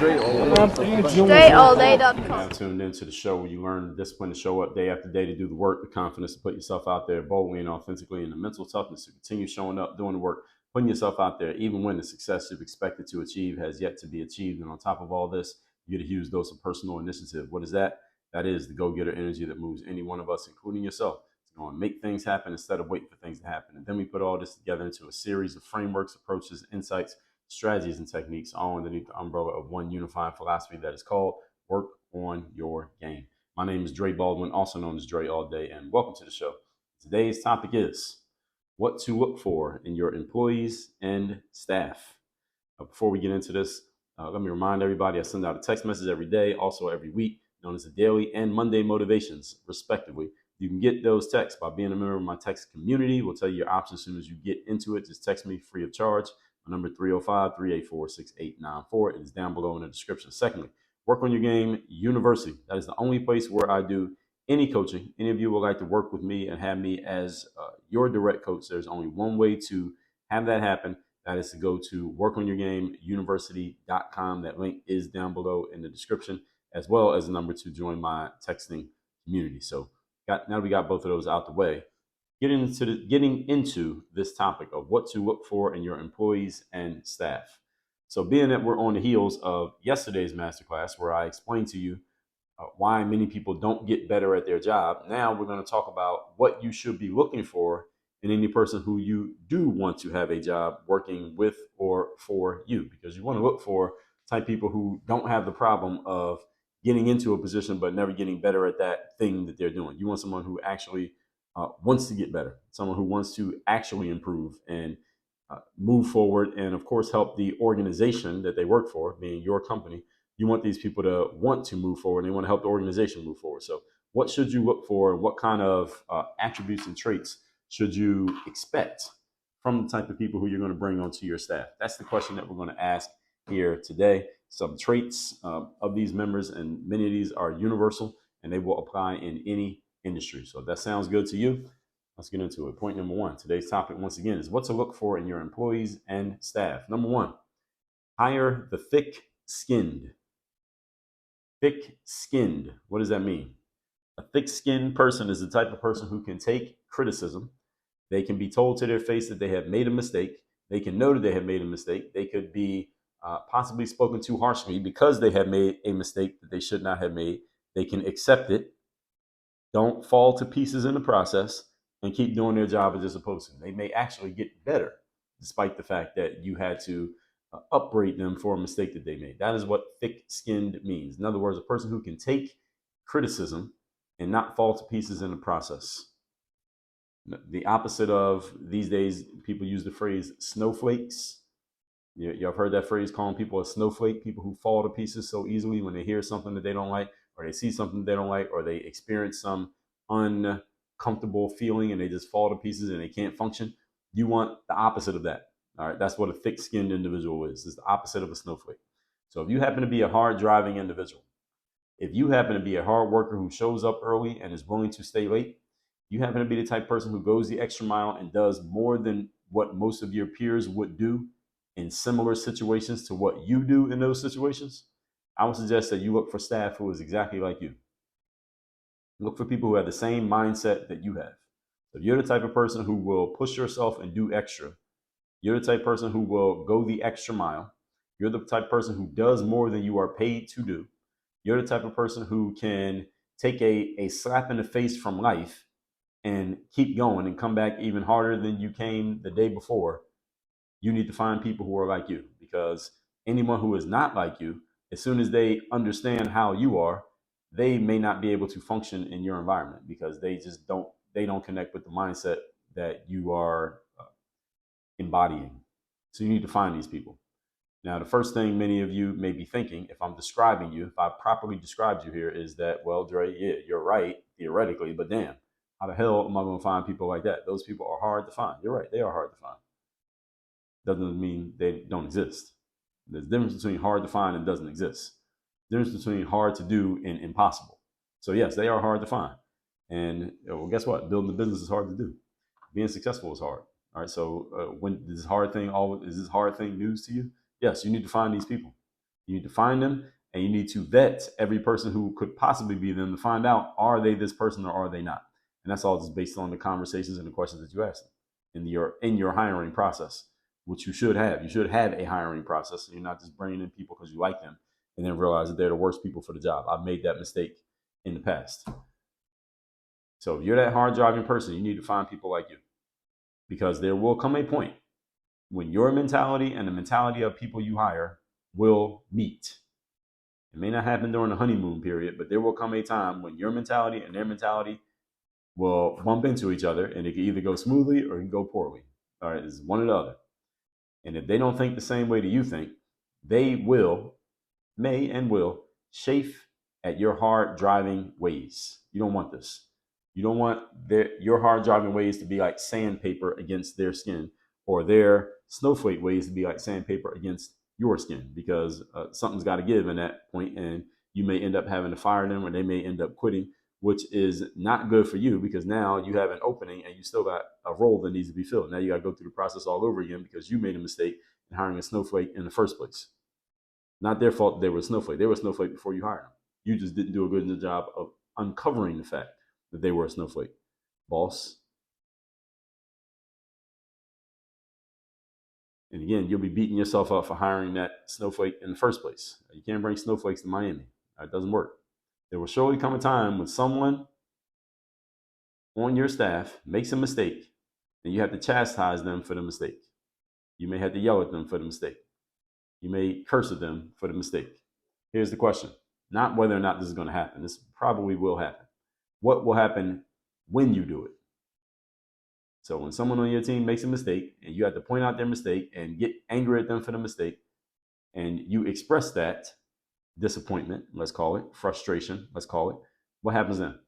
StrayAllDay.com. Now tuned into the show where you learn the discipline to show up day after day, to do the work, the confidence to put yourself out there boldly and authentically, and the mental toughness to continue showing up, doing the work, putting yourself out there, even when the success you've expected to achieve has yet to be achieved. And on top of all this, you get a huge dose of personal initiative. What is that? That is the go-getter energy that moves any one of us, including yourself, to go and make things happen instead of waiting for things to happen. And then we put all this together into a series of frameworks, approaches, insights, strategies, and techniques, all underneath the umbrella of one unifying philosophy that is called work on your game. My name is Dre Baldwin, also known as Dre All Day, and welcome to the show. Today's topic is what to look for in your employees and staff. Before we get into this, let me remind everybody I send out a text message every day, also every week, known as the Daily and Monday Motivations, respectively. You can get those texts by being a member of my text community. We'll tell you your options as soon as you get into it. Just text me free of charge. My number 305-384-6894. It is down below in the description. Secondly, Work on Your Game University. That is the only place where I do any coaching. Any of you would like to work with me and have me as your direct coach, there's only one way to have that happen. That is to go to workonyourgameuniversity.com. That link is down below in the description, as well as the number to join my texting community. So now that we got both of those out the way, getting into this topic of what to look for in your employees and staff. So being that we're on the heels of yesterday's masterclass where I explained to you why many people don't get better at their job, now we're going to talk about what you should be looking for in any person who you do want to have a job working with or for you, because you want to look for type people who don't have the problem of getting into a position but never getting better at that thing that they're doing. You want someone who actually wants to get better, someone who wants to actually improve and move forward, and of course help the organization that they work for, being your company. You want these people to want to move forward, and they want to help the organization move forward. So what should you look for? What kind of attributes and traits should you expect from the type of people who you're going to bring onto your staff? That's the question that we're going to ask here today. Some traits of these members, and many of these are universal, and they will apply in any industry. So if that sounds good to you, let's get into it. Point number one, today's topic, once again, is what to look for in your employees and staff. Number one, hire the thick-skinned. Thick-skinned, what does that mean? A thick-skinned person is the type of person who can take criticism. They can be told to their face that they have made a mistake. They can know that they have made a mistake. They could be possibly spoken to harshly because they have made a mistake that they should not have made. They can accept it, don't fall to pieces in the process, and keep doing their job as they're supposed to. They may actually get better despite the fact that you had to upbraid them for a mistake that they made. That is what thick-skinned means. In other words, a person who can take criticism and not fall to pieces in the process. The opposite of these days, people use the phrase snowflakes. You've heard that phrase, calling people a snowflake, people who fall to pieces so easily when they hear something that they don't like, or they see something they don't like, or they experience some uncomfortable feeling and they just fall to pieces and they can't function. You want the opposite of that. All right, that's what a thick-skinned individual is. It's the opposite of a snowflake. So if you happen to be a hard-driving individual, if you happen to be a hard worker who shows up early and is willing to stay late, you happen to be the type of person who goes the extra mile and does more than what most of your peers would do in similar situations to what you do in those situations, I would suggest that you look for staff who is exactly like you. Look for people who have the same mindset that you have. So if you're the type of person who will push yourself and do extra, you're the type of person who will go the extra mile, you're the type of person who does more than you are paid to do, you're the type of person who can take a slap in the face from life and keep going and come back even harder than you came the day before, you need to find people who are like you, because anyone who is not like you, as soon as they understand how you are, they may not be able to function in your environment because they don't connect with the mindset that you are embodying. So you need to find these people. Now, the first thing many of you may be thinking, if I'm describing you, if I properly described you here, is that, well, Dre, yeah, you're right, theoretically, but damn, how the hell am I going to find people like that? Those people are hard to find. You're right, they are hard to find. Doesn't mean they don't exist. There's a difference between hard to find and doesn't exist. There's a difference between hard to do and impossible. So yes, they are hard to find. And well, guess what? Building a business is hard to do. Being successful is hard. All right. So when is this hard thing news to you? Yes, you need to find these people. You need to find them, and you need to vet every person who could possibly be them to find out, are they this person or are they not? And that's all just based on the conversations and the questions that you ask them in your hiring process, which you should have. You should have a hiring process. So you're not just bringing in people because you like them and then realize that they're the worst people for the job. I've made that mistake in the past. So if you're that hard driving person, you need to find people like you, because there will come a point when your mentality and the mentality of people you hire will meet. It may not happen during the honeymoon period, but there will come a time when your mentality and their mentality will bump into each other, and it can either go smoothly or it can go poorly. All right, it's one or the other. And if they don't think the same way that you think, they may and will chafe at your hard driving ways. You don't want this. You don't want your hard driving ways to be like sandpaper against their skin, or their snowflake ways to be like sandpaper against your skin, because something's got to give in that point, and you may end up having to fire them, or they may end up quitting, which is not good for you, because now you have an opening and you still got a role that needs to be filled. Now you got to go through the process all over again because you made a mistake in hiring a snowflake in the first place. Not their fault that they were a snowflake. They were a snowflake before you hired them. You just didn't do a good enough job of uncovering the fact that they were a snowflake, boss. And again, you'll be beating yourself up for hiring that snowflake in the first place. You can't bring snowflakes to Miami. It doesn't work. There will surely come a time when someone on your staff makes a mistake and you have to chastise them for the mistake. You may have to yell at them for the mistake. You may curse at them for the mistake. Here's the question. Not whether or not this is going to happen. This probably will happen. What will happen when you do it? So when someone on your team makes a mistake and you have to point out their mistake and get angry at them for the mistake, and you express that disappointment, let's call it, frustration, let's call it, what happens then?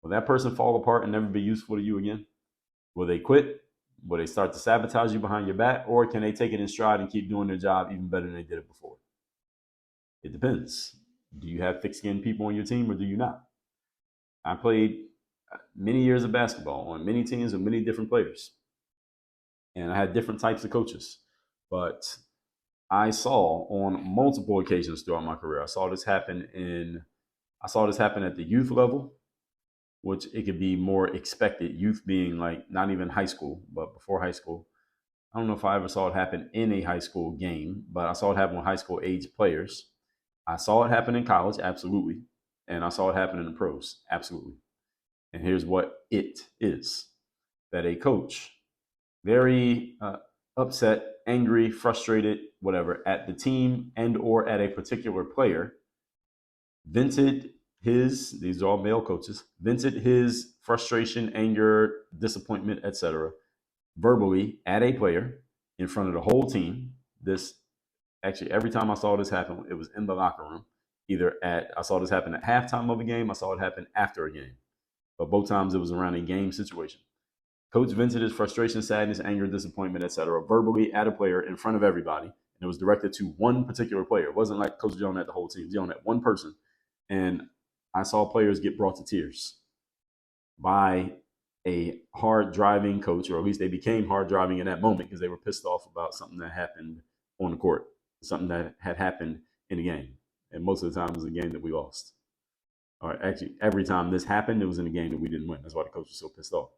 Will that person fall apart and never be useful to you again? Will they quit? Will they start to sabotage you behind your back? Or can they take it in stride and keep doing their job even better than they did it before? It depends. Do you have thick-skinned people on your team or do you not? I played many years of basketball on many teams with many different players. And I had different types of coaches. But I saw on multiple occasions throughout my career, I saw this happen at the youth level, which it could be more expected. Youth being like not even high school, but before high school. I don't know if I ever saw it happen in a high school game, but I saw it happen with high school age players. I saw it happen in college, absolutely. And I saw it happen in the pros, absolutely. And here's what it is: that a coach, very upset, angry, frustrated, whatever, at the team and or at a particular player, vented these are all male coaches, vented his frustration, anger, disappointment, etc., verbally at a player in front of the whole team. This actually, every time I saw this happen, it was in the locker room. I saw this happen at halftime of a game, I saw it happen after a game. But both times it was around a game situation. Coach vented his frustration, sadness, anger, disappointment, etc., verbally at a player in front of everybody. And it was directed to one particular player. It wasn't like Coach yelling at the whole team. He was yelling at one person. And I saw players get brought to tears by a hard driving coach, or at least they became hard driving in that moment because they were pissed off about something that happened on the court, something that had happened in the game. And most of the time it was a game that we lost. All right, actually, every time this happened, it was in a game that we didn't win. That's why the coach was so pissed off.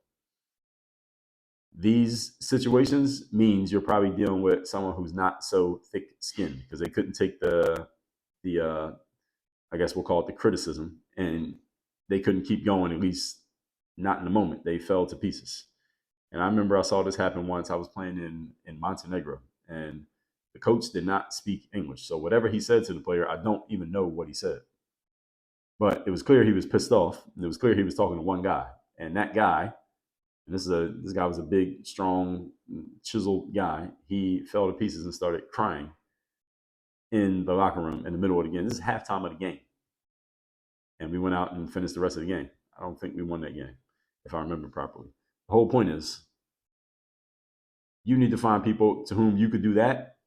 These situations means you're probably dealing with someone who's not so thick-skinned because they couldn't take the I guess we'll call it the criticism, and they couldn't keep going, at least not in the moment. They fell to pieces. And I remember I saw this happen once. I was playing in Montenegro, and the coach did not speak English. So whatever he said to the player, I don't even know what he said. But it was clear he was pissed off. It was clear he was talking to one guy. And that guy, and this guy was a big, strong, chiseled guy, he fell to pieces and started crying in the locker room in the middle of the game. This is halftime of the game. And we went out and finished the rest of the game. I don't think we won that game, if I remember properly. The whole point is, you need to find people to whom you could do that,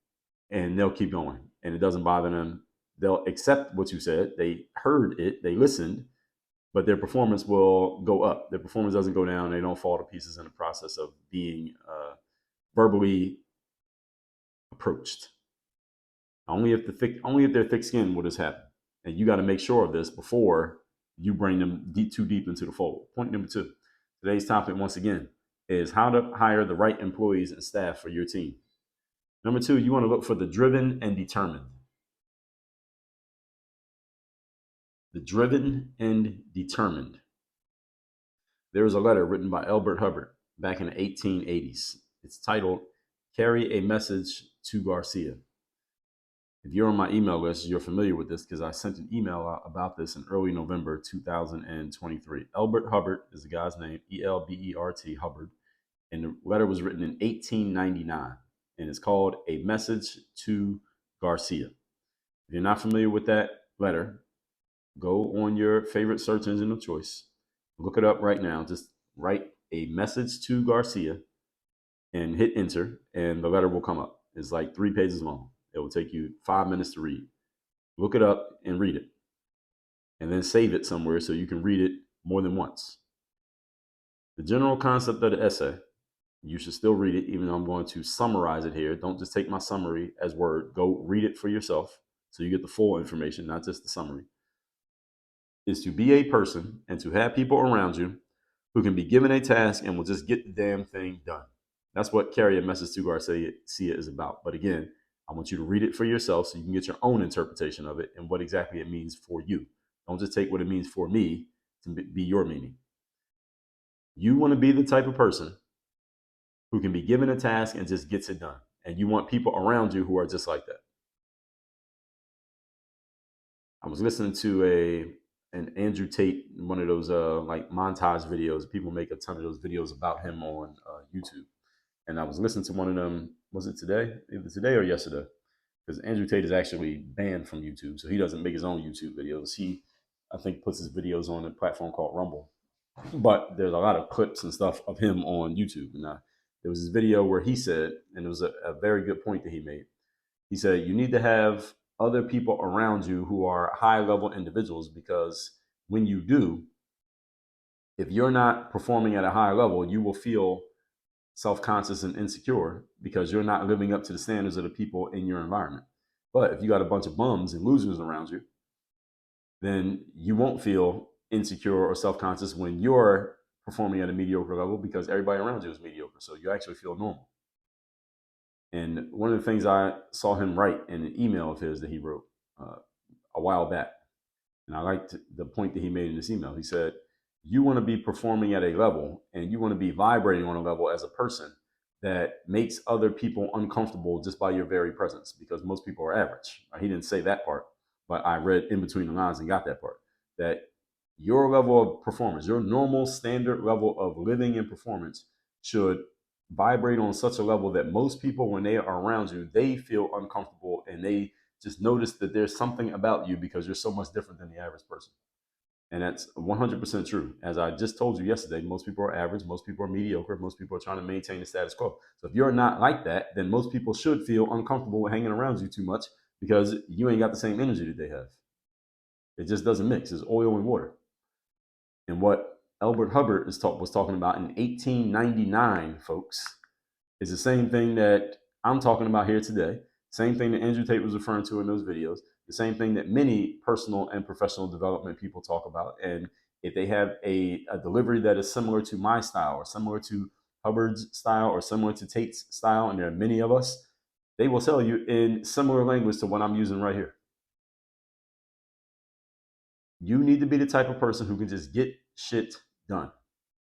and they'll keep going. And it doesn't bother them. They'll accept what you said. They heard it. They listened. But their performance will go up. Their performance doesn't go down. They don't fall to pieces in the process of being verbally approached. Only if they're thick-skinned will this happen. And you got to make sure of this before you bring them too deep into the fold. Point number 2. Today's topic, once again, is how to hire the right employees and staff for your team. Number 2, you want to look for the driven and determined. The driven and determined. There was a letter written by Elbert Hubbard back in the 1880s. It's titled, Carry a Message to Garcia. If you're on my email list, you're familiar with this because I sent an email out about this in early November 2023. Elbert Hubbard is the guy's name, Elbert Hubbard. And the letter was written in 1899. And it's called A Message to Garcia. If you're not familiar with that letter, go on your favorite search engine of choice. Look it up right now. Just write A Message to Garcia and hit enter, and the letter will come up. It's like 3 pages long. It will take you 5 minutes to read. Look it up and read it. And then save it somewhere so you can read it more than once. The general concept of the essay, you should still read it, even though I'm going to summarize it here. Don't just take my summary as word. Go read it for yourself so you get the full information, not just the summary. Is to be a person and to have people around you who can be given a task and will just get the damn thing done. That's what Carry a Message to Garcia is about. But again, I want you to read it for yourself so you can get your own interpretation of it and what exactly it means for you. Don't just take what it means for me to be your meaning. You want to be the type of person who can be given a task and just gets it done. And you want people around you who are just like that. I was listening to an Andrew Tate, one of those like montage videos. People make a ton of those videos about him on YouTube. And I was listening to one of them, was it today? Either today or yesterday. Because Andrew Tate is actually banned from YouTube. So he doesn't make his own YouTube videos. He, I think, puts his videos on a platform called Rumble. But there's a lot of clips and stuff of him on YouTube. And there was this video where he said, and it was a very good point that he made. He said, you need to have other people around you who are high-level individuals, because when you do, if you're not performing at a high level, you will feel self-conscious and insecure because you're not living up to the standards of the people in your environment. But if you got a bunch of bums and losers around you, then you won't feel insecure or self-conscious when you're performing at a mediocre level because everybody around you is mediocre. So you actually feel normal. And one of the things I saw him write in an email of his that he wrote a while back, and I liked the point that he made in this email. He said, you want to be performing at a level and you want to be vibrating on a level as a person that makes other people uncomfortable just by your very presence, because most people are average. He didn't say that part, but I read in between the lines and got that part, that your level of performance, your normal standard level of living and performance should vibrate on such a level that most people, when they are around you, they feel uncomfortable and they just notice that there's something about you because you're so much different than the average person. And that's 100% true. As I just told you yesterday, most people are average, most people are mediocre, most people are trying to maintain the status quo. So if you're not like that, then most people should feel uncomfortable hanging around you too much because you ain't got the same energy that they have. It just doesn't mix. It's oil and water. And what Elbert Hubbard was talking about in 1899, folks, is the same thing that I'm talking about here today. Same thing that Andrew Tate was referring to in those videos. The same thing that many personal and professional development people talk about. And if they have a delivery that is similar to my style or similar to Hubbard's style or similar to Tate's style, and there are many of us, they will tell you in similar language to what I'm using right here. You need to be the type of person who can just get shit done.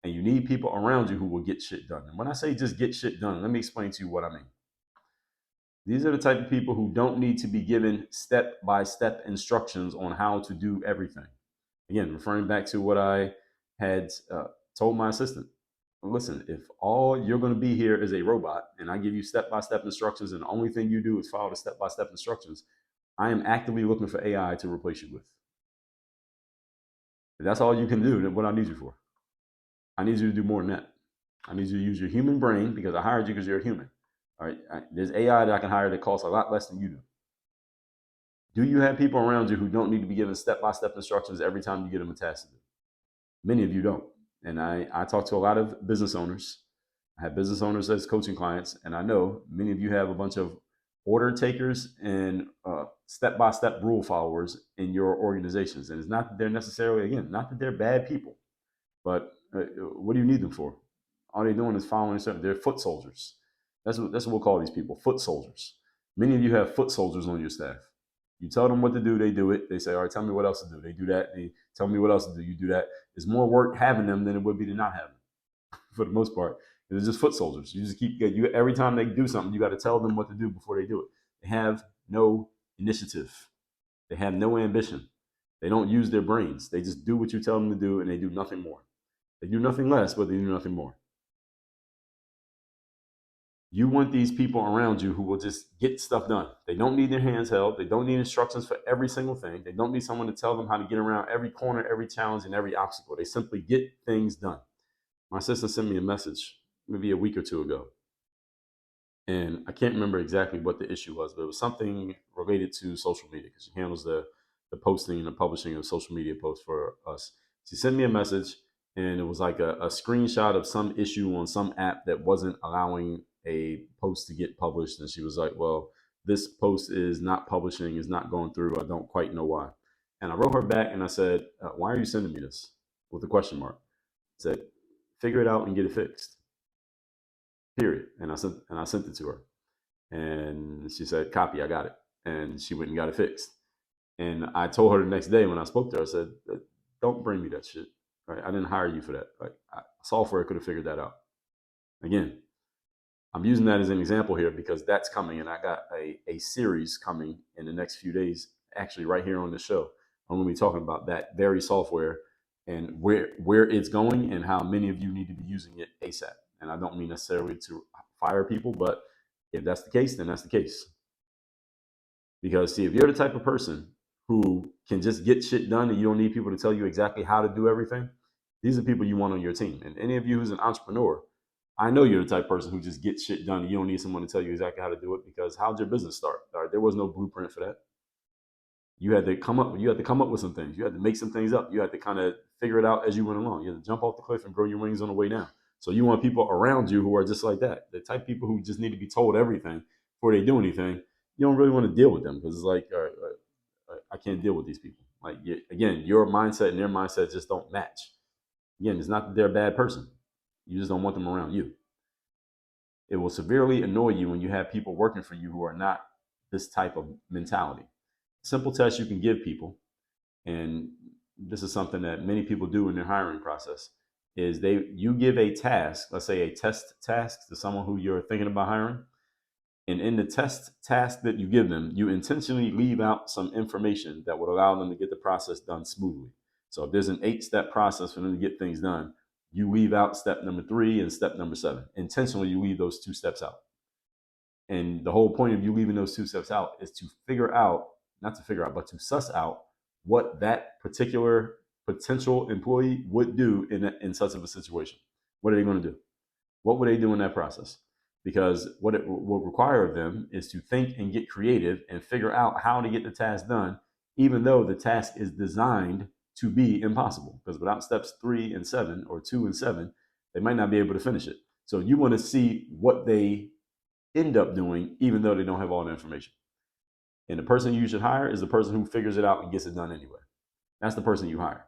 And you need people around you who will get shit done. And when I say just get shit done, let me explain to you what I mean. These are the type of people who don't need to be given step-by-step instructions on how to do everything. Again, referring back to what I had told my assistant. Listen, if all you're going to be here is a robot and I give you step-by-step instructions and the only thing you do is follow the step-by-step instructions, I am actively looking for AI to replace you with. If that's all you can do, then what I need you for? I need you to do more than that. I need you to use your human brain because I hired you because you're a human. All right, there's AI that I can hire that costs a lot less than you do. Do you have people around you who don't need to be given step-by-step instructions every time you get them a task to do? Many of you don't. And I talk to a lot of business owners. I have business owners as coaching clients, and I know many of you have a bunch of order takers and step-by-step rule followers in your organizations. And it's not that they're necessarily, again, not that they're bad people, but what do you need them for? All they're doing is following certain. They're foot soldiers. That's what we'll call these people, foot soldiers. Many of you have foot soldiers on your staff. You tell them what to do, they do it. They say, all right, tell me what else to do. They do that. They tell me what else to do. You do that. It's more work having them than it would be to not have them, for the most part. They're just foot soldiers. You just keep you every time they do something, you got to tell them what to do before they do it. They have no initiative. They have no ambition. They don't use their brains. They just do what you tell them to do, and they do nothing more. They do nothing less, but they do nothing more. You want these people around you who will just get stuff done. They don't need their hands held. They don't need instructions for every single thing. They don't need someone to tell them how to get around every corner, every challenge, and every obstacle. They simply get things done. My sister sent me a message maybe a week or two ago, and I can't remember exactly what the issue was, but it was something related to social media because she handles the posting and the publishing of social media posts for us. She sent me a message, and it was like a screenshot of some issue on some app that wasn't allowing a post to get published. And she was like, well, this post is not publishing, is not going through. I don't quite know why. And I wrote her back and I said, why are you sending me this? With a question mark. I said, figure it out and get it fixed. Period. And I sent it to her. And she said, copy, I got it. And she went and got it fixed. And I told her the next day when I spoke to her, I said, don't bring me that shit. Right? I didn't hire you for that. Like, software could have figured that out. Again, I'm using that as an example here because that's coming, and I got a series coming in the next few days, actually right here on the show. I'm going to be talking about that very software and where it's going and how many of you need to be using it ASAP. And I don't mean necessarily to fire people, but if that's the case, then that's the case. Because see, if you're the type of person who can just get shit done and you don't need people to tell you exactly how to do everything, these are people you want on your team. And any of you who's an entrepreneur, I know you're the type of person who just gets shit done and you don't need someone to tell you exactly how to do it, because how'd your business start? All right, there was no blueprint for that. You had to come up with some things. You had to make some things up. You had to kind of figure it out as you went along. You had to jump off the cliff and grow your wings on the way down. So you want people around you who are just like that. The type of people who just need to be told everything before they do anything. You don't really want to deal with them because it's like, all right, I can't deal with these people. Like, again, your mindset and their mindset just don't match. Again, it's not that they're a bad person. You just don't want them around you. It will severely annoy you when you have people working for you who are not this type of mentality. Simple test you can give people, and this is something that many people do in their hiring process, is you give a task, let's say a test task to someone who you're thinking about hiring, and in the test task that you give them, you intentionally leave out some information that would allow them to get the process done smoothly. So if there's an 8-step process for them to get things done, you leave out step number 3 and step number 7. Intentionally, you leave those 2 steps out. And the whole point of you leaving those 2 steps out is to but to suss out what that particular potential employee would do in such of a situation. What are they going to do? What would they do in that process? Because what it will require of them is to think and get creative and figure out how to get the task done, even though the task is designed to be impossible. Because without steps 3 and 7 or 2 and 7, they might not be able to finish it. So you want to see what they end up doing, even though they don't have all the information. And the person you should hire is the person who figures it out and gets it done anyway. That's the person you hire.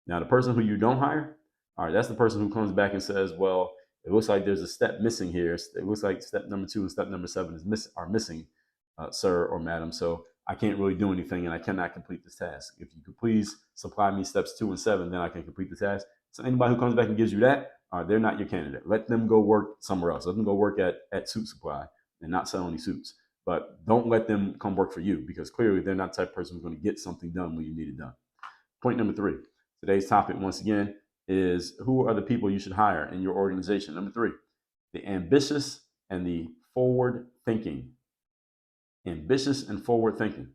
Now, the person who you don't hire, all right, that's the person who comes back and says, well, it looks like there's a step missing here. It looks like step number 2 and step number 7 are missing, sir or madam. So I can't really do anything and I cannot complete this task. If you could please supply me steps 2 and 7, then I can complete the task. So anybody who comes back and gives you that, all right, they're not your candidate. Let them go work somewhere else. Let them go work at Suit Supply and not sell any suits. But don't let them come work for you, because clearly they're not the type of person who's going to get something done when you need it done. Point number 3. Today's topic, once again, is who are the people you should hire in your organization. Number 3, the ambitious and the forward thinking. Ambitious and forward thinking.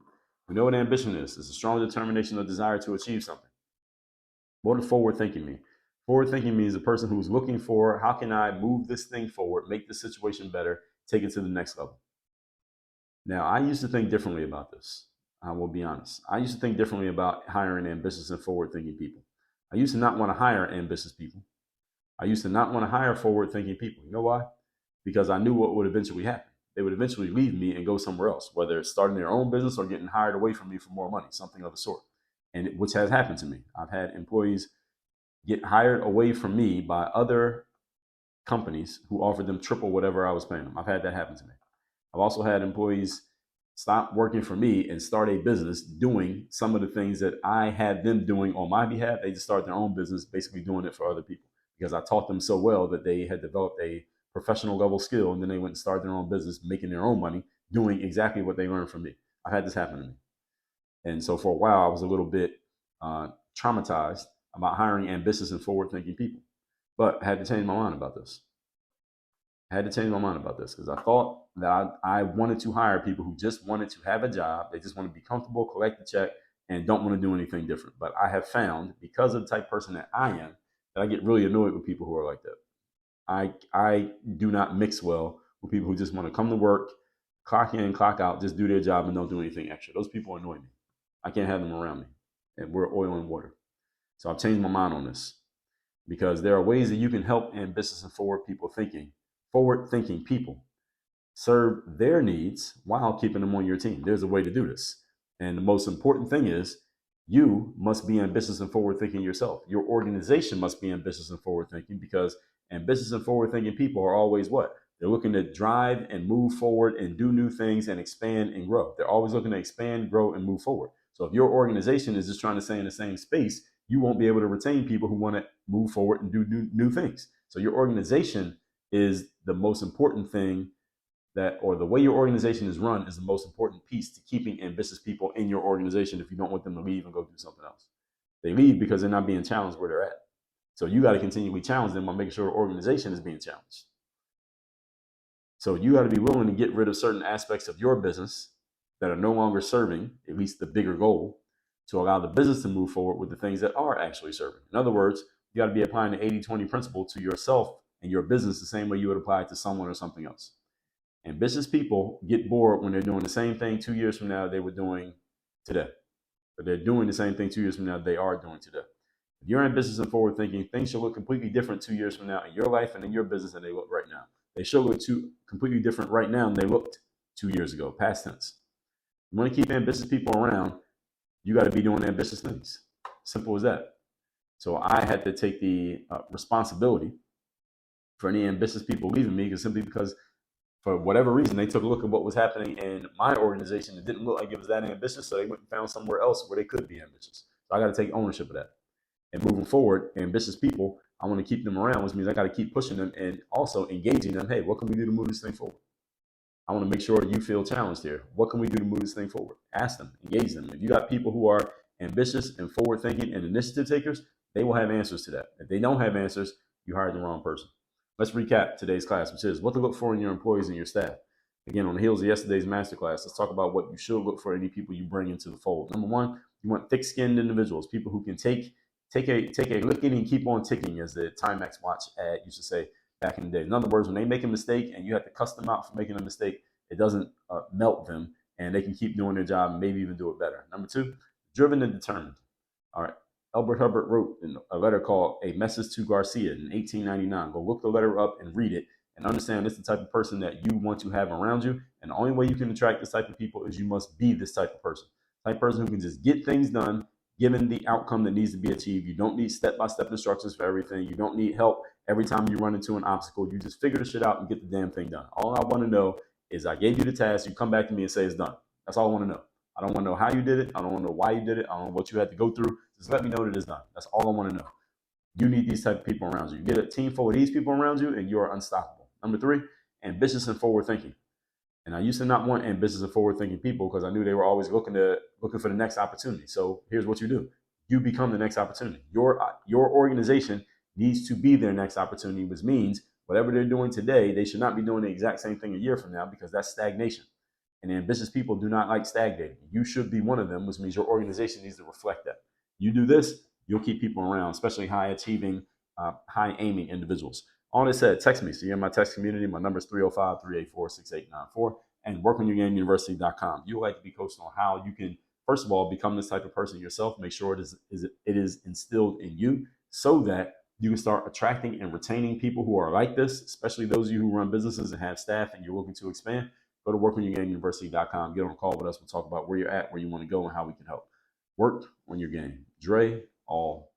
We know what ambition is. It's a strong determination or desire to achieve something. What does forward thinking mean? Forward thinking means a person who's looking for, how can I move this thing forward, make the situation better, take it to the next level. Now, I used to think differently about this. I will be honest. I used to think differently about hiring ambitious and forward-thinking people. I used to not want to hire ambitious people. I used to not want to hire forward-thinking people. You know why? Because I knew what would eventually happen. they would eventually leave me and go somewhere else, whether it's starting their own business or getting hired away from me for more money, something of the sort. And which has happened to me. I've had employees get hired away from me by other companies who offered them triple whatever I was paying them. I've had that happen to me. I've also had employees stop working for me and start a business doing some of the things that I had them doing on my behalf. They just start their own business, basically doing it for other people because I taught them so well that they had developed a professional level skill, and then they went and started their own business, making their own money, doing exactly what they learned from me. I've had this happen to me. And so for a while, I was a little bit traumatized about hiring ambitious and forward thinking people. But I had to change my mind about this. I had to change my mind about this because I thought that I wanted to hire people who just wanted to have a job. They just want to be comfortable, collect the check, and don't want to do anything different. But I have found, because of the type of person that I am, that I get really annoyed with people who are like that. I do not mix well with people who just want to come to work, clock in, clock out, just do their job and don't do anything extra. Those people annoy me. I can't have them around me. And we're oil and water. So I've changed my mind on this because there are ways that you can help ambitious and forward thinking people serve their needs while keeping them on your team. There's a way to do this. And the most important thing is you must be ambitious and forward thinking yourself. Your organization must be ambitious and forward thinking because ambitious and forward thinking people are always what? They're looking to drive and move forward and do new things and expand and grow. They're always looking to expand, grow, and move forward. So if your organization is just trying to stay in the same space, you won't be able to retain people who want to move forward and do new things. So your organization is the most important thing or the way your organization is run is the most important piece to keeping ambitious people in your organization if you don't want them to leave and go do something else. They leave because they're not being challenged where they're at. So you got to continually challenge them by making sure the organization is being challenged. So you got to be willing to get rid of certain aspects of your business that are no longer serving, at least the bigger goal, to allow the business to move forward with the things that are actually serving. In other words, you got to be applying the 80-20 principle to yourself and your business the same way you would apply it to someone or something else. Ambitious people get bored when they're doing the same thing 2 years from now they were doing today. But they're doing the same thing 2 years from now they are doing today. If you're ambitious and forward thinking, things should look completely different 2 years from now in your life and in your business than they look right now. They should look completely different right now than they looked 2 years ago, past tense. You want to keep ambitious people around, you got to be doing ambitious things. Simple as that. So I had to take the responsibility for any ambitious people leaving me simply because for whatever reason, they took a look at what was happening in my organization. It didn't look like it was that ambitious, so they went and found somewhere else where they could be ambitious. So I got to take ownership of that. And moving forward, ambitious people, I want to keep them around, which means I got to keep pushing them and also engaging them. Hey, what can we do to move this thing forward? I want to make sure you feel challenged here. What can we do to move this thing forward? Ask them, engage them. If you got people who are ambitious and forward thinking and initiative takers, they will have answers to that. If they don't have answers, you hired the wrong person. Let's recap today's class, which is what to look for in your employees and your staff. Again, on the heels of yesterday's masterclass, let's talk about what you should look for in any people you bring into the fold. Number one, you want thick-skinned individuals, people who can take a licking and keep on ticking, as the Timex watch ad used to say back in the day. In other words, when they make a mistake and you have to cuss them out for making a mistake, it doesn't melt them, and they can keep doing their job and maybe even do it better. Number two, driven and determined. All right. Elbert Hubbard wrote a letter called A Message to Garcia in 1899. Go look the letter up and read it and understand this is the type of person that you want to have around you. And the only way you can attract this type of people is you must be this type of person. Type of person who can just get things done, given the outcome that needs to be achieved. You don't need step-by-step instructions for everything. You don't need help every time you run into an obstacle. You just figure the shit out and get the damn thing done. All I want to know is I gave you the task. You come back to me and say it's done. That's all I want to know. I don't want to know how you did it. I don't want to know why you did it. I don't know what you had to go through. Just let me know that it's done. That's all I want to know. You need these type of people around you. You get a team full of these people around you, and you are unstoppable. Number three, ambitious and forward thinking. And I used to not want ambitious and forward thinking people because I knew they were always looking for the next opportunity. So here's what you do: you become the next opportunity. Your organization needs to be their next opportunity, which means whatever they're doing today, they should not be doing the exact same thing a year from now because that's stagnation. And ambitious people do not like stagnating. You should be one of them, which means your organization needs to reflect that. You do this, you'll keep people around, especially high achieving, high aiming individuals. All that said, text me. So you're in my text community. My number is 305-384-6894 and workonyourgameuniversity.com. You would like to be coached on how you can, first of all, become this type of person yourself. Make sure it is instilled in you so that you can start attracting and retaining people who are like this, especially those of you who run businesses and have staff and you're looking to expand. Go to workonyourgameuniversity.com. Get on a call with us. We'll talk about where you're at, where you want to go, and how we can help. Work on your game. Dre, all